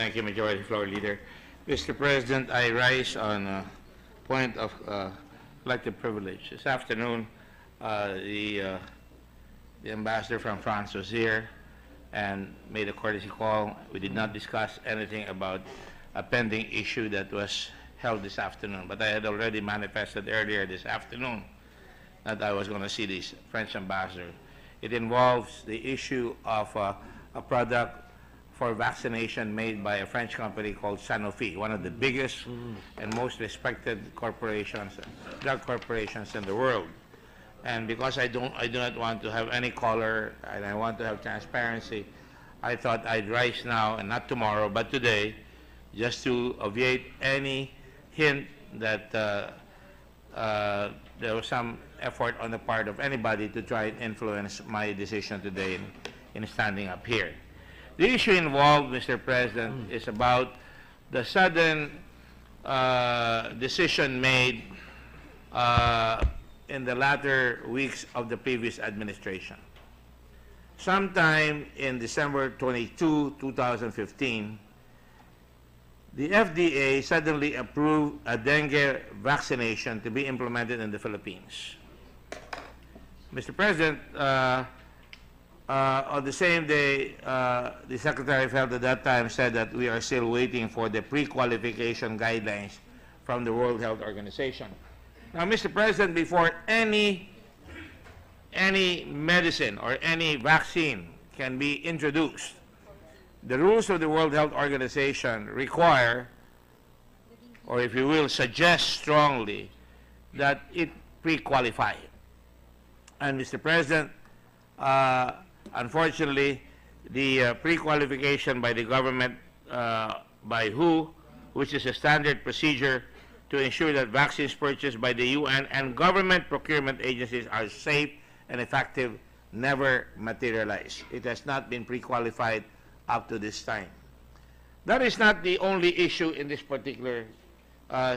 Thank you, Majority Floor Leader. Mr. President, I rise on a point of collective privilege. This afternoon, the ambassador from France was here and made a courtesy call. We did not discuss anything about a pending issue that was held this afternoon, but I had already manifested earlier this afternoon that I was going to see this French ambassador. It involves the issue of a product for vaccination made by a French company called Sanofi, one of the biggest and most respected corporations, drug corporations in the world. And because I do not want to have any color and I want to have transparency, I thought I'd rise now and not tomorrow, but today, just to obviate any hint that there was some effort on the part of anybody to try and influence my decision today in standing up here. The issue involved, Mr. President, is about the sudden decision made in the latter weeks of the previous administration. Sometime in December 22, 2015, the FDA suddenly approved a dengue vaccination to be implemented in the Philippines. Mr. President, on the same day, the Secretary of Health at that time said that we are still waiting for the pre-qualification guidelines from the World Health Organization. Now, Mr. President, before any medicine or any vaccine can be introduced, the rules of the World Health Organization require, or if you will, suggest strongly that it pre-qualify. And Mr. President, unfortunately, the pre-qualification by the government, by WHO, which is a standard procedure to ensure that vaccines purchased by the UN and government procurement agencies are safe and effective, never materialized. It has not been pre-qualified up to this time. That is not the only issue in this particular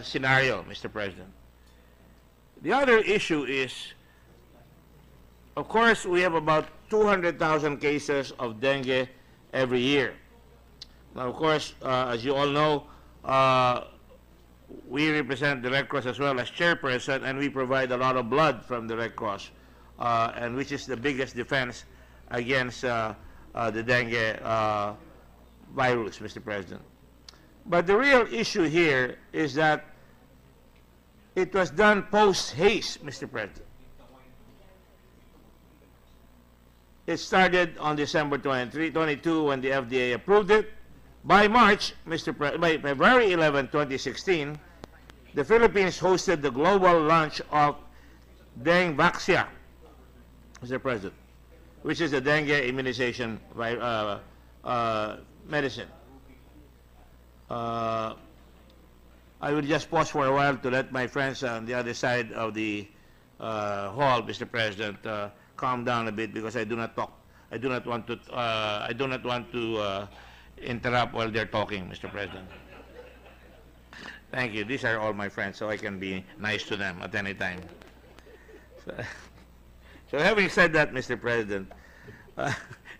scenario, Mr. President. The other issue is, of course, we have about 200,000 cases of dengue every year. Now, of course, as you all know, we represent the Red Cross as well as chairperson, and we provide a lot of blood from the Red Cross, and which is the biggest defense against the dengue virus, Mr. President. But the real issue here is that it was done post-haste, Mr. President. It started on December 22 when the FDA approved it. By March, by February 11, 2016, the Philippines hosted the global launch of Dengue Vaxia, Mr. President, which is a dengue immunization medicine. I will just pause for a while to let my friends on the other side of the hall, Mr. President, calm down a bit, because I do not talk. I do not want to interrupt while they're talking, Mr. President. Thank you. These are all my friends, so I can be nice to them at any time. So having said that, Mr. President,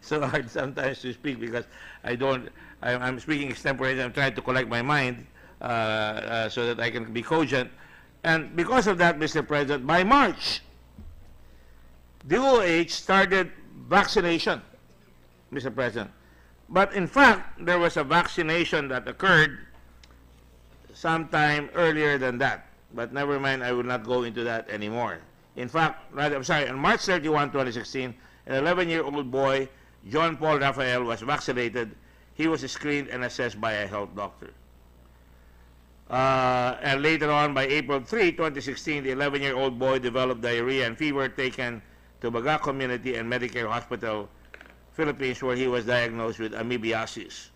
so hard sometimes to speak because I'm speaking extemporaneously. I'm trying to collect my mind so that I can be cogent. And because of that, Mr. President, by March, the OH started vaccination, Mr. President. But in fact, there was a vaccination that occurred sometime earlier than that. But never mind, I will not go into that anymore. In fact, on March 31, 2016, an 11-year-old boy, John Paul Rafael, was vaccinated. He was screened and assessed by a health doctor. And later on, by April 3, 2016, the 11-year-old boy developed diarrhea and fever, taken to Baga Community and Medicare Hospital, Philippines, where he was diagnosed with amoebiasis.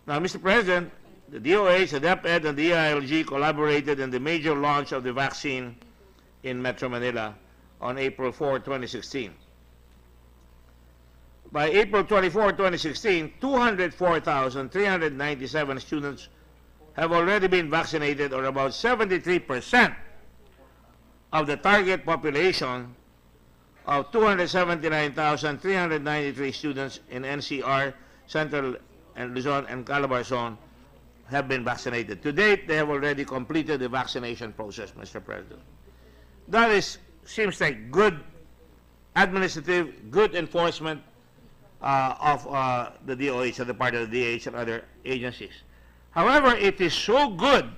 Now, Mr. President, the DOH, the DepEd, and the EILG collaborated in the major launch of the vaccine in Metro Manila on April 4, 2016. By April 24, 2016, 204,397 students have already been vaccinated, or about 73% of the target population of 279,393 students in NCR, Central and Luzon, and Calabarzon have been vaccinated. To date, they have already completed the vaccination process, Mr. President. That seems like good administrative, good enforcement of the DOH and the part of the DH and other agencies. However, it is so good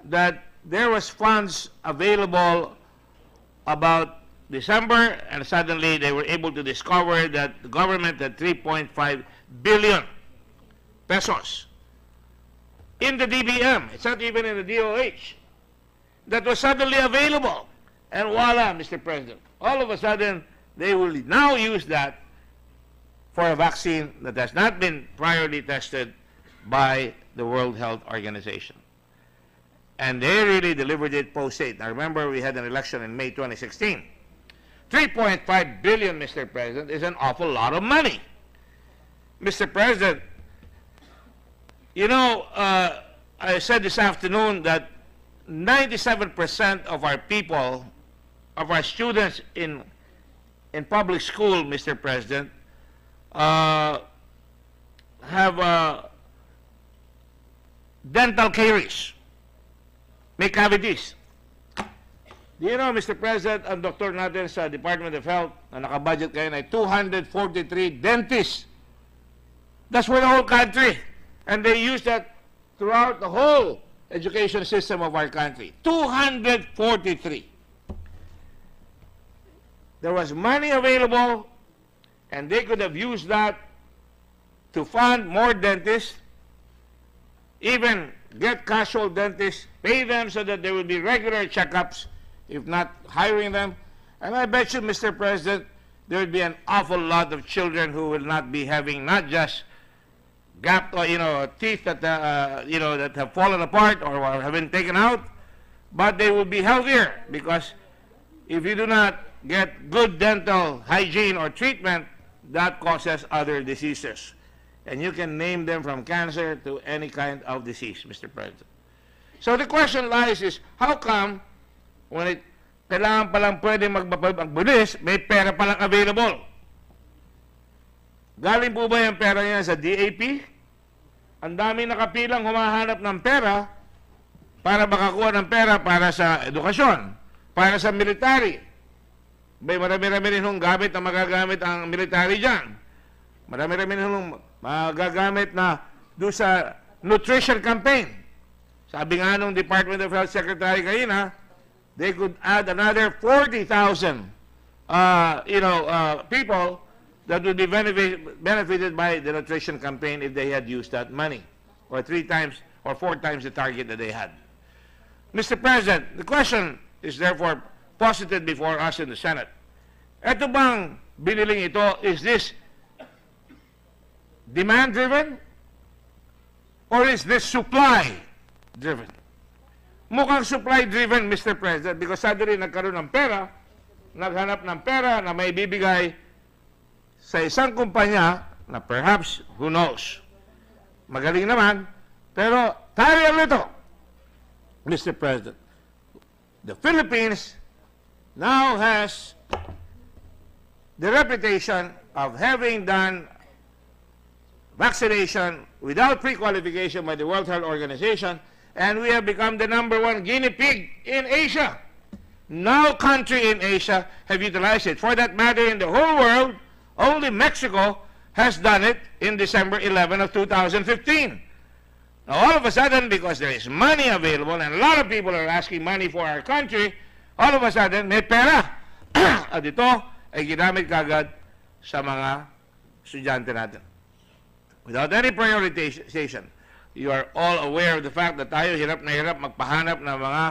that there was funds available about December, and suddenly they were able to discover that the government had 3.5 billion pesos in the DBM. It's not even in the DOH. That was suddenly available. And voila, Mr. President. All of a sudden, they will now use that for a vaccine that has not been priorly tested by the World Health Organization. And they really delivered it post-date. Now remember, we had an election in May 2016. 3.5 billion, Mr. President, is an awful lot of money. Mr. President, you know, I said this afternoon that 97% of our people, of our students in public school, Mr. President, have dental caries, may cavities. Do you know, Mr. President, ang doktor natin sa Department of Health na nakabudget kayo na 243 dentists. That's for the whole country. And they use that throughout the whole education system of our country. 243. There was money available, and they could have used that to fund more dentists, even get casual dentists, pay them so that there would be regular checkups, if not hiring them. And I bet you, Mr. President, there would be an awful lot of children who will not be having not just gap, or, teeth that, that have fallen apart or have been taken out, but they will be healthier, because if you do not get good dental hygiene or treatment, that causes other diseases. And you can name them from cancer to any kind of disease, Mr. President. So the question lies is, how come when kailangan palang pwede magbulis, may pera palang available? Galing po ba yung pera niya sa DAP? Ang dami nakapilang humahanap ng pera para makakuha ng pera para sa edukasyon, para sa military. May marami-rami rin hong gamit na magagamit ang military dyan. Marami-rami rin hong magagamit na doon sa nutrition campaign. Sabi nga nung Department of Health Secretary kanina, they could add another 40,000 people that would be benefited by the nutrition campaign if they had used that money, or 3 times or 4 times the target that they had. Mr. President, the question is therefore posited before us in the Senate. Ito bang biniling ito, is this demand-driven or is this supply-driven? Mukhang supply-driven, Mr. President, because suddenly nagkaroon ng pera, naghanap ng pera na may bibigay sa isang kumpanya na perhaps, who knows, magaling naman, pero tayo nito, Mr. President. The Philippines now has the reputation of having done vaccination without pre-qualification by the World Health Organization, and we have become the #1 guinea pig in Asia. No country in Asia have utilized it. For that matter, in the whole world, only Mexico has done it in December 11 of 2015. Now, all of a sudden, because there is money available and a lot of people are asking money for our country, all of a sudden, may pera. At ito ay ginamit kagad sa mga estudyante natin. Without any prioritization, you are all aware of the fact that tayo hirap na hirap magpahanap ng mga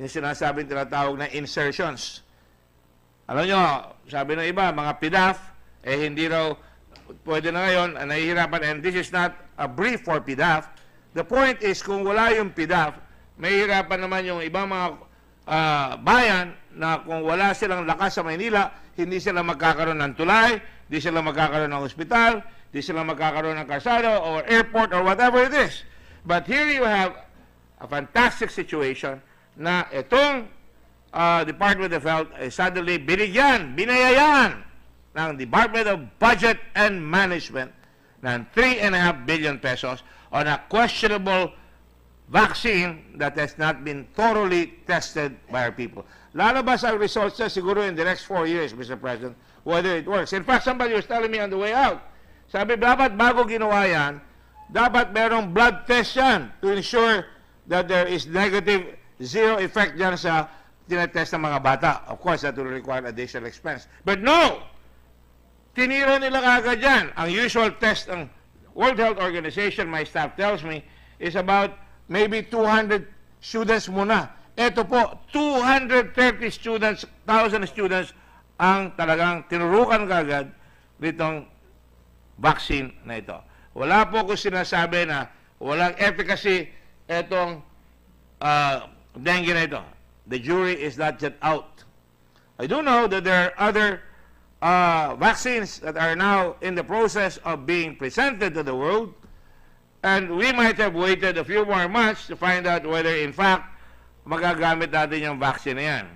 yung sinasabing tinatawag na insertions. Alam nyo, sabi ng iba, mga PDAF, hindi raw pwede na ngayon, nahihirapan, and this is not a brief for PDAF. The point is, kung wala yung PDAF, may hirapan naman yung ibang mga bayan na kung wala silang lakas sa Maynila, hindi sila magkakaroon ng tulay, hindi sila magkakaroon ng ospital, hindi sila magkakaroon ng kalsada or airport or whatever it is. But here you have a fantastic situation na itong Department of Health ay suddenly binayayaan ng Department of Budget and Management ng 3.5 billion pesos on a questionable vaccine that has not been thoroughly tested by our people. Lalabas ang results na siguro in the next 4 years, Mr. President, whether it works. In fact, somebody was telling me on the way out, sabi, dapat bago ginawa yan, dapat merong blood test yan to ensure that there is negative, zero effect dyan sa tinetest ng mga bata. Of course, that will require additional expense. But no! Tinira nila kagad yan. Ang usual test ng World Health Organization, my staff tells me, is about maybe 200 students muna. Ito po, 230 students, 1,000 students ang talagang tinurukan kagad nitong vaccine na ito. Wala po ko sinasabi na walang efficacy itong dengue na ito. The jury is not yet out. I do know that there are other vaccines that are now in the process of being presented to the world, and we might have waited a few more months to find out whether in fact magagamit natin yung vaccine na yan.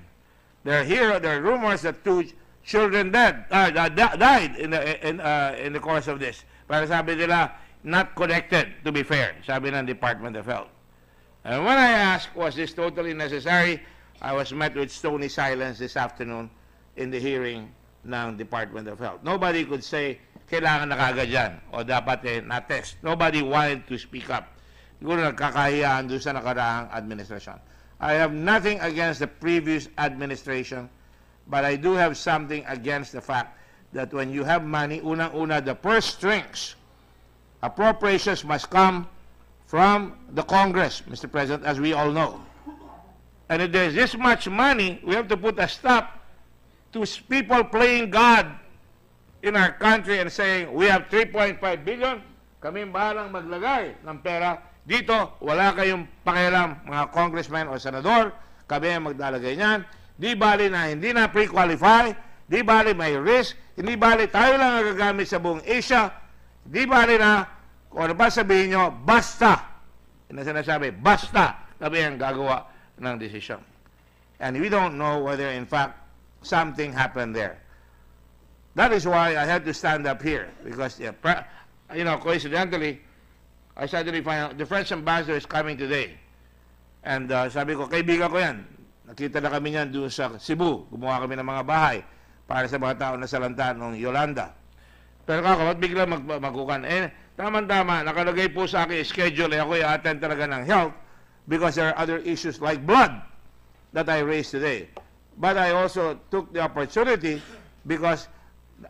There are rumors that 2 children died in the course of this. Pero sabi nila, not connected, to be fair, sabi ng Department of Health. And when I asked, was this totally necessary, I was met with stony silence this afternoon in the hearing ng Department of Health. Nobody could say, kailangan na kagad yan, o dapat na-test. Nobody wanted to speak up. Siguro nagkakahiyaan doon sa nakaraang administrasyon. I have nothing against the previous administration, but I do have something against the fact that when you have money, unang-una, the purse strings, appropriations must come from the Congress, Mr. President, as we all know. And if there's this much money, we have to put a stop to people playing God in our country and saying, we have 3.5 billion, kami bahalang maglagay ng pera. Dito, wala kayong pakialam, mga congressmen o senador, kami ang maglalagay niyan. Di bali na hindi na pre-qualify, di bali may risk, hindi bali tayo lang ang gagamit sa buong Asia, di bali na, kung ano ba sabihin nyo, basta. Yun na sinasabi, basta kami ang gagawa ng desisyon. And we don't know whether in fact something happened there. That is why I had to stand up here, because, coincidentally, I suddenly find out the French ambassador is coming today. And sabi ko, kaibigan ko yan. Nakita na kami niyan doon sa Cebu. Gumawa kami ng mga bahay para sa mga tao na salanta ng Yolanda. Pero ba't bigla magkukan? Tama-tama, nakalagay po sa akin schedule, ako i-attend talaga ng health because there are other issues like blood that I raised today. But I also took the opportunity because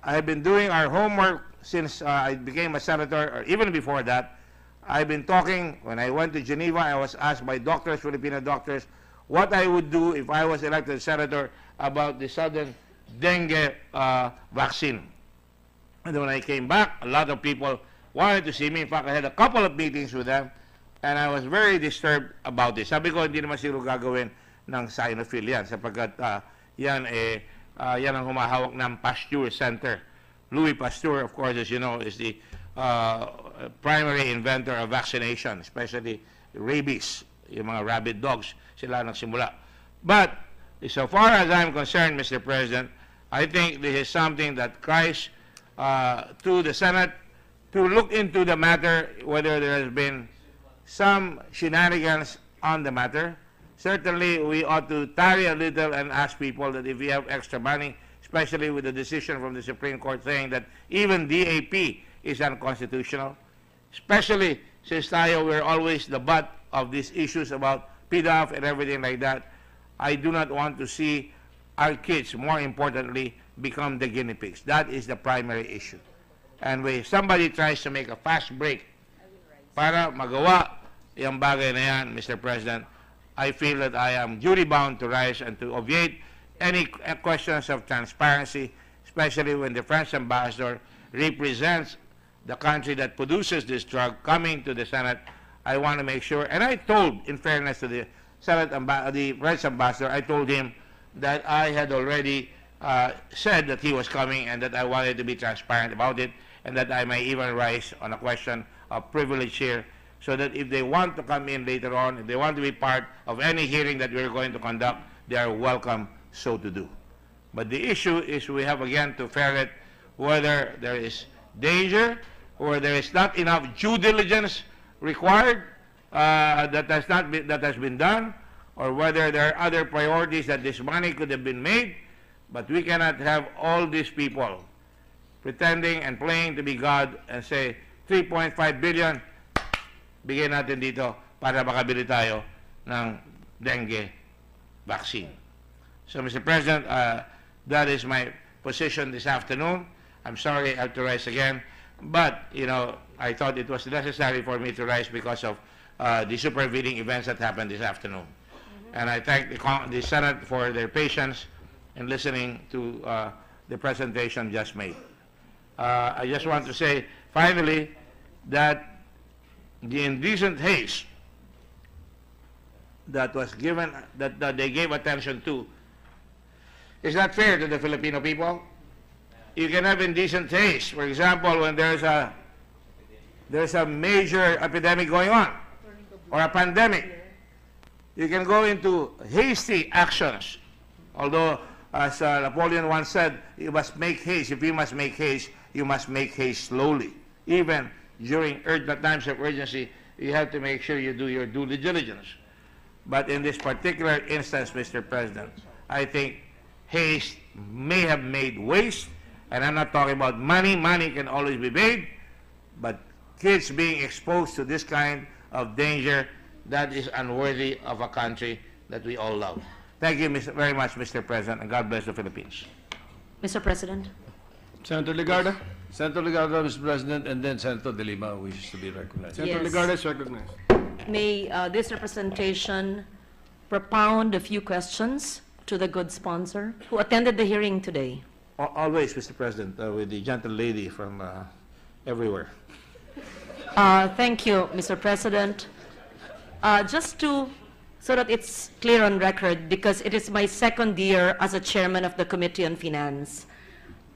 I have been doing our homework since I became a senator, or even before that. I've been talking, when I went to Geneva, I was asked by doctors, Filipino doctors, what I would do if I was elected senator about the sudden dengue vaccine. And then when I came back, a lot of people wanted to see me. In fact, I had a couple of meetings with them, and I was very disturbed about this. Sabi ko, hindi naman siguro gagawin ng Sinophil yan, sapagkat yan ang humahawak ng Pasteur Center. Louis Pasteur, of course, as you know, is the primary inventor of vaccination, especially rabies, yung mga rabid dogs, sila nagsimula. But, so far as I'm concerned, Mr. President, I think this is something that cries to the Senate to look into the matter, whether there has been some shenanigans on the matter. Certainly, we ought to tarry a little and ask people that if we have extra money, especially with the decision from the Supreme Court saying that even DAP is unconstitutional, especially since we're always the butt of these issues about PDAF and everything like that. I do not want to see our kids, more importantly, become the guinea pigs. That is the primary issue. And when somebody tries to make a fast break para magawa yung bagay na yan, Mr. President, I feel that I am duty-bound to rise and to obviate any questions of transparency, especially when the French ambassador represents the country that produces this drug coming to the Senate. I want to make sure, and I told, in fairness to the the French ambassador, I told him that I had already said that he was coming and that I wanted to be transparent about it, and that I may even rise on a question of privilege here, so that if they want to come in later on, if they want to be part of any hearing that we're going to conduct, they are welcome so to do. But the issue is we have again to ferret whether there is danger, where there is not enough due diligence required that has been done, or whether there are other priorities that this money could have been made. But we cannot have all these people pretending and playing to be God and say 3.5 billion bigyan natin dito para makabili tayo ng dengue vaccine. So, Mr. President, that is my position this afternoon. I'm sorry I have to rise again, but, you know, I thought it was necessary for me to rise because of the supervening events that happened this afternoon. And I thank the Senate for their patience in listening to the presentation just made. I just want to say, finally, that the indecent haste that was given, that they gave attention to, is not fair to the Filipino people. You can have indecent haste. For example, when there's a major epidemic going on, or a pandemic, you can go into hasty actions. Although, as Napoleon once said, you must make haste. If you must make haste, you must make haste slowly. Even during times of urgency, you have to make sure you do your due diligence. But in this particular instance, Mr. President, I think haste may have made waste, and I'm not talking about money. Money can always be made, but kids being exposed to this kind of danger, that is unworthy of a country that we all love. Thank you very much, Mr. President, and God bless the Philippines. Mr. President. Senator Legarda. Senator Legarda, Mr. President, and then Senator De Lima wishes to be recognized. Senator Yes. Legarda is recognized. May this representation propound a few questions to the good sponsor who attended the hearing today. Always, Mr. President, with the gentle lady from everywhere. Thank you, Mr. President. So that it's clear on record, because it is my second year as a chairman of the Committee on Finance.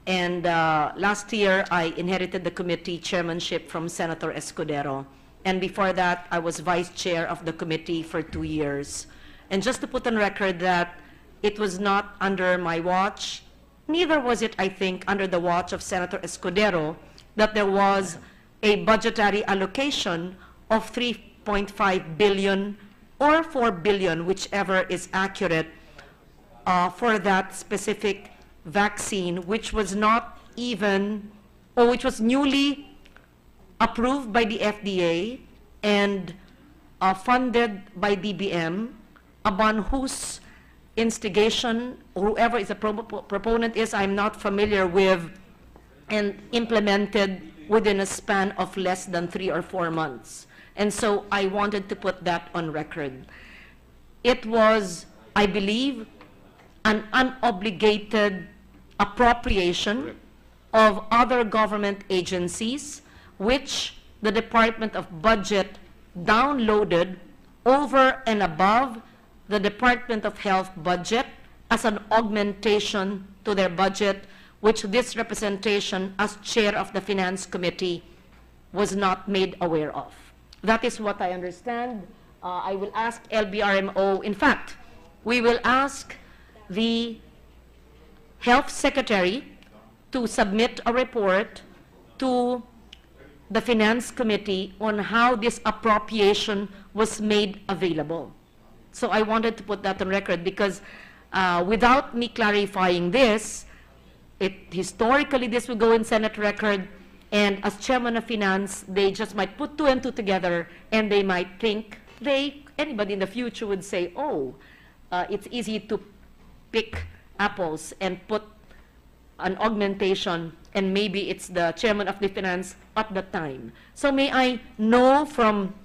And last year, I inherited the committee chairmanship from Senator Escudero. And before that, I was vice chair of the committee for 2 years. And just to put on record that it was not under my watch, neither was it, I think, under the watch of Senator Escudero, that there was a budgetary allocation of 3.5 billion or 4 billion, whichever is accurate, for that specific vaccine, which was not even, or which was newly approved by the FDA and funded by DBM, upon whose instigation, whoever is a proponent is, I'm not familiar with, and implemented within a span of less than 3 or 4 months. And so I wanted to put that on record. It was, I believe, an unobligated appropriation of other government agencies, which the Department of Budget downloaded over and above the Department of Health budget as an augmentation to their budget, which this representation as chair of the Finance Committee was not made aware of. That is what I understand. I will ask LBRMO. In fact, we will ask the Health Secretary to submit a report to the Finance Committee on how this appropriation was made available. So I wanted to put that on record, because without me clarifying this, historically this will go in Senate record, and as chairman of finance, they just might put 2 and 2 together, and they might think, anybody in the future would say, oh, it's easy to pick apples and put an augmentation, and maybe it's the chairman of the finance at the time. So may I know from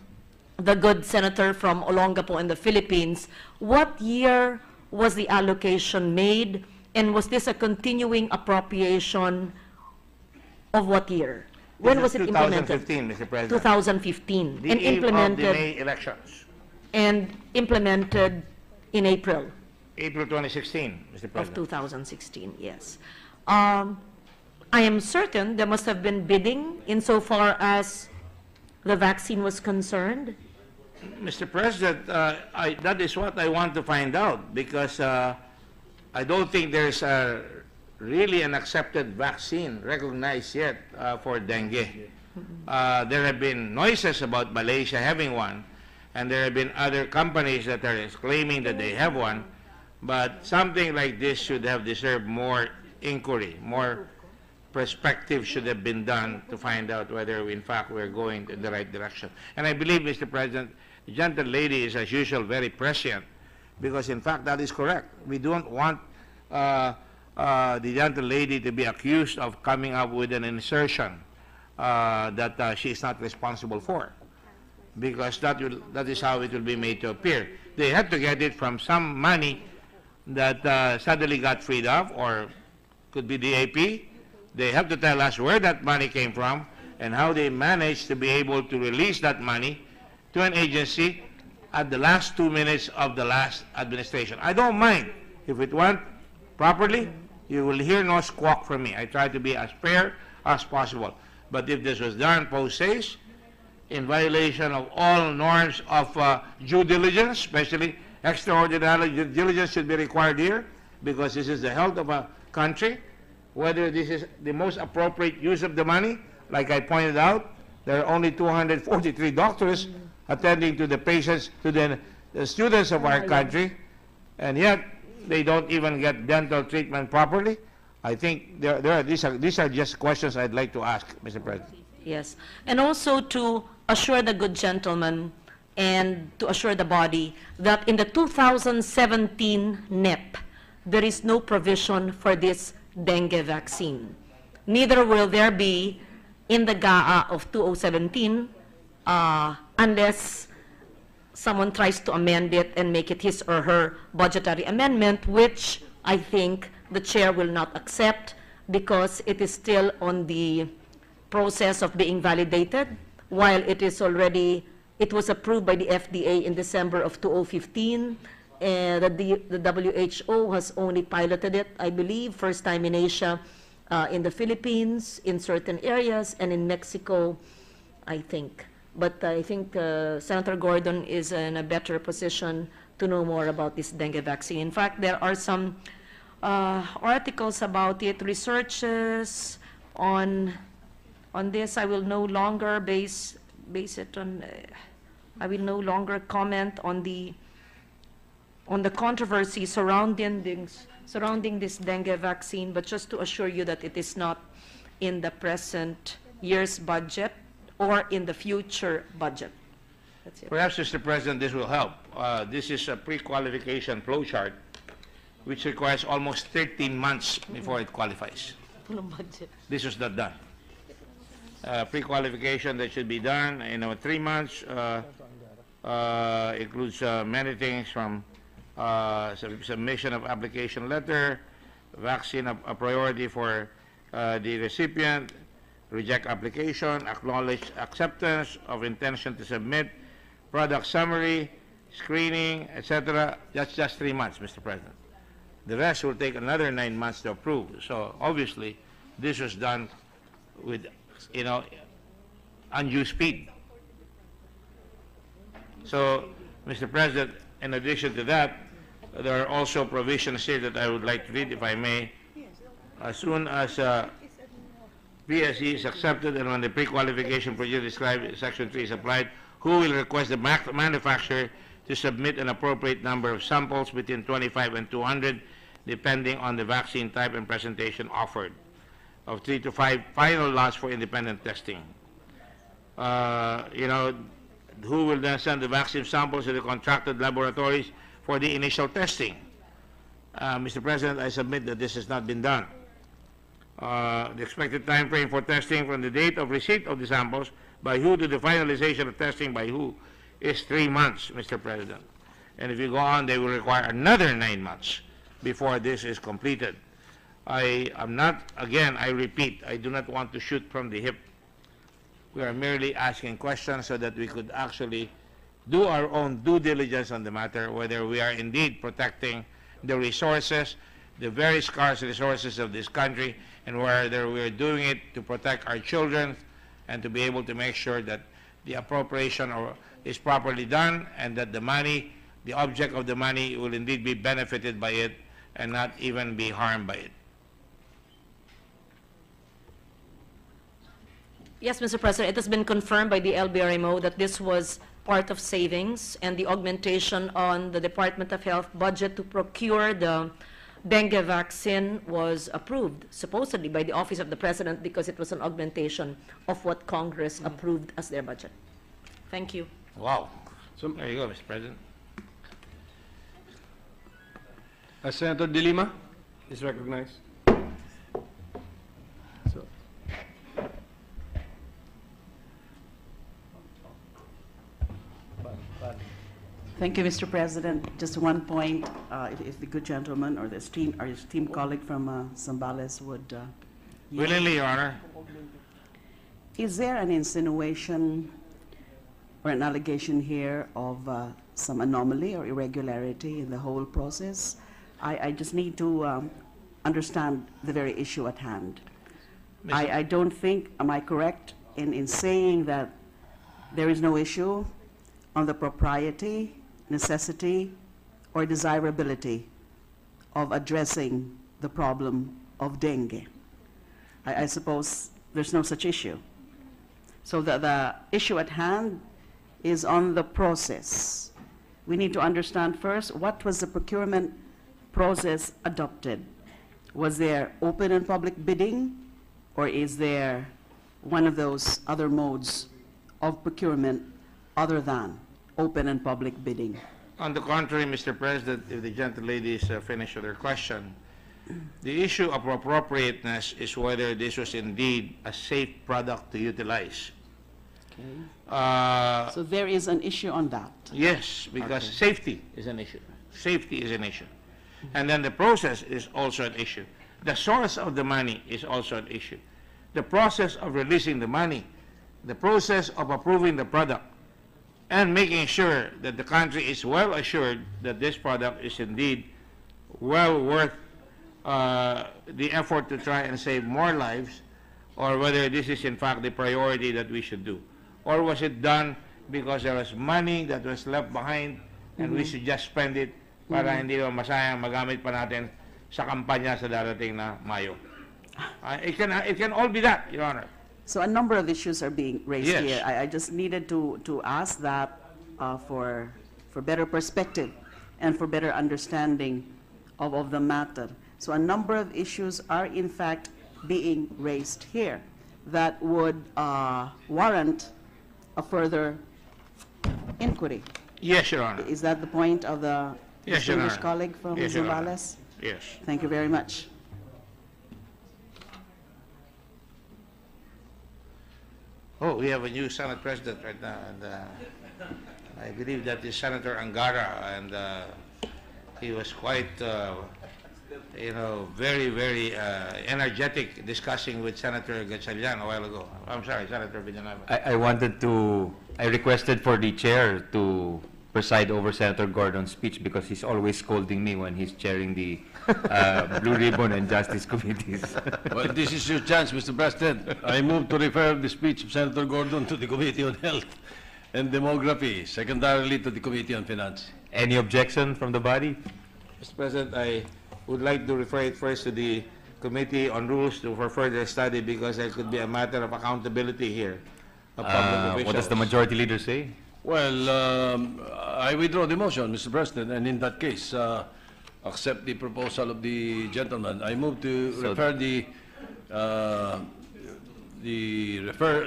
the good senator from Olongapo in the Philippines, what year was the allocation made, and was this a continuing appropriation of what year? When was it implemented? 2015, Mr. President. 2015. The And eve implemented, of the May elections. and implemented in April April 2016, Mr. President. of 2016, yes. I am certain there must have been bidding insofar as the vaccine was concerned. Mr. President, that is what I want to find out, because I don't think there's really an accepted vaccine recognized yet for dengue. There have been noises about Malaysia having one, and there have been other companies that are claiming that they have one, but something like this should have deserved more inquiry, more perspective should have been done to find out whether in fact we're going in the right direction. And I believe, Mr. President, the gentle lady is as usual very prescient, because in fact that is correct. We don't want the gentle lady to be accused of coming up with an insertion that she is not responsible for, because that is how it will be made to appear. They had to get it from some money that suddenly got freed up, or could be the AP. They have to tell us where that money came from and how they managed to be able to release that money to an agency at the last 2 minutes of the last administration. I don't mind. If it went properly, you will hear no squawk from me. I try to be as fair as possible. But if this was done post haste, in violation of all norms of due diligence, especially extraordinary due diligence should be required here, because this is the health of a country, whether this is the most appropriate use of the money. Like I pointed out, there are only 243 doctors attending to the patients, to the students of our country, and yet they don't even get dental treatment properly. I think these are just questions I'd like to ask, Mr. President. Yes, and also to assure the good gentleman and to assure the body that in the 2017 NEP, there is no provision for this dengue vaccine. Neither will there be in the GAA of 2017 unless someone tries to amend it and make it his or her budgetary amendment, which I think the chair will not accept because it is still on the process of being validated, while it was approved by the FDA in December of 2015. The WHO has only piloted it, I believe, first time in Asia, in the Philippines, in certain areas, and in Mexico, I think. But I think Senator Gordon is in a better position to know more about this dengue vaccine. In fact, there are some articles about it, researches on this. I will no longer base it on. I will no longer comment on the controversy surrounding this dengue vaccine, but just to assure you that it is not in the present year's budget or in the future budget. That's it. Perhaps, Mr. President, this will help. This is a pre-qualification flowchart, which requires almost 13 months before it qualifies. This was not done. Pre-qualification that should be done in 3 months includes many things from submission of application letter, vaccine a priority for the recipient, reject application, acknowledge acceptance of intention to submit, product summary, screening, etc. That's just 3 months, Mr. President. The rest will take another 9 months to approve. So obviously, this was done with, undue speed. So, Mr. President, in addition to that, there are also provisions here that I would like to read, if I may. As soon as PSE is accepted and when the pre-qualification procedure described in Section 3 is applied, who will request the manufacturer to submit an appropriate number of samples between 25 and 200, depending on the vaccine type and presentation offered, of 3 to 5 final lots for independent testing. Who will then send the vaccine samples to the contracted laboratories for the initial testing? Mr. President, I submit that this has not been done. The expected time frame for testing from the date of receipt of the samples by who to the finalization of testing by who is 3 months, Mr. President. And if you go on, they will require another 9 months before this is completed. I am not, again, I repeat, I do not want to shoot from the hip. We are merely asking questions so that we could actually do our own due diligence on the matter, whether we are indeed protecting the resources, the very scarce resources of this country, and whether we are doing it to protect our children and to be able to make sure that the appropriation is properly done and that the money, the object of the money, will indeed be benefited by it and not even be harmed by it. Yes, Mr. President, it has been confirmed by the LBRMO that this was part of savings, and the augmentation on the Department of Health budget to procure the dengue vaccine was approved, supposedly by the Office of the President, because it was an augmentation of what Congress approved as their budget. Thank you. Wow. So, There you go, Mr. President. Senator De Lima is recognized. So, Thank you, Mr. President. Just one point, if the good gentleman or the esteemed colleague from Zambales would yield. Willingly, Your Honor. Is there an insinuation or an allegation here of some anomaly or irregularity in the whole process? I just need to understand the very issue at hand. I don't think, am I correct in saying that there is no issue on the propriety, necessity, or desirability of addressing the problem of dengue? I suppose there's no such issue. So the issue at hand is on the process. We need to understand first, what was the procurement process adopted? Was there open and public bidding, or is there one of those other modes of procurement other than open and public bidding? On the contrary, Mr. President, if the gentlelady is finished with her question, the issue of appropriateness is whether this was indeed a safe product to utilize. Okay. So there is an issue on that. Yes, because Okay. safety is an issue. Safety is an issue. And then the process is also an issue. The source of the money is also an issue. The process of releasing the money, the process of approving the product, and making sure that the country is well assured that this product is indeed well worth the effort to try and save more lives, or whether this is in fact the priority that we should do. Or was it done because there was money that was left behind and we should just spend it para hindi naman masayang magamit pa natin sa kampanya sa darating na Mayo. It can all be that, Your Honor. So a number of issues are being raised Yes. here. I just needed to ask that for better perspective and for better understanding of the matter. So a number of issues are in fact being raised here that would warrant a further inquiry. Yes, Your Honor. Is that the point of the Yes, Your distinguished Honor. colleague from Yes, Your Honor. Zambales? Yes. Thank you very much. Oh, we have a new Senate President right now, and I believe that is Senator Angara, and he was quite, very, very energetic discussing with Senator Gatchalian a while ago. I'm sorry, Senator Villanueva. I requested for the chair to preside over Senator Gordon's speech because he's always scolding me when he's chairing the Blue Ribbon and Justice Committees. well, this is your chance, Mr. President. I move to refer the speech of Senator Gordon to the Committee on Health and Demography, secondarily to the Committee on Finance. Any objection from the body? Mr. President, I would like to refer it first to the Committee on Rules for further study because there could be a matter of accountability here of public officials. What does the majority leader say? Well, I withdraw the motion, Mr. President, and in that case, accept the proposal of the gentleman. I move to refer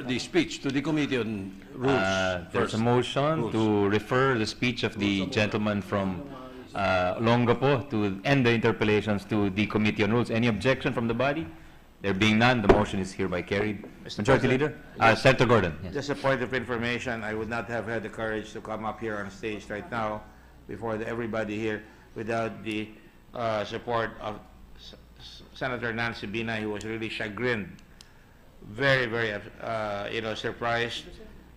the speech to the Committee on Rules. There's a first. motion Rules. to refer the speech of the gentleman from Longapo to end the interpellations to the Committee on Rules. Any objection from the body? There being none, the motion is hereby carried. Mr. Majority President, Leader? Senator Gordon. Yes. Just a point of information, I would not have had the courage to come up here on stage right now before everybody here without the support of Senator Nancy Binay, who was really chagrined, very, very, surprised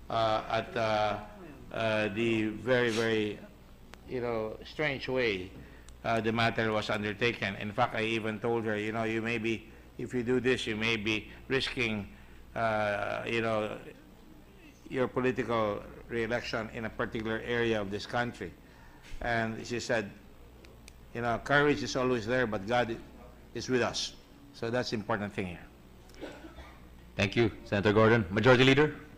at the very, very, strange way the matter was undertaken. In fact, I even told her, you may be, if you do this, you may be risking, your political re-election in a particular area of this country. And she said, courage is always there, but God is with us. So that's the important thing here. Thank you, Senator Gordon. Majority Leader?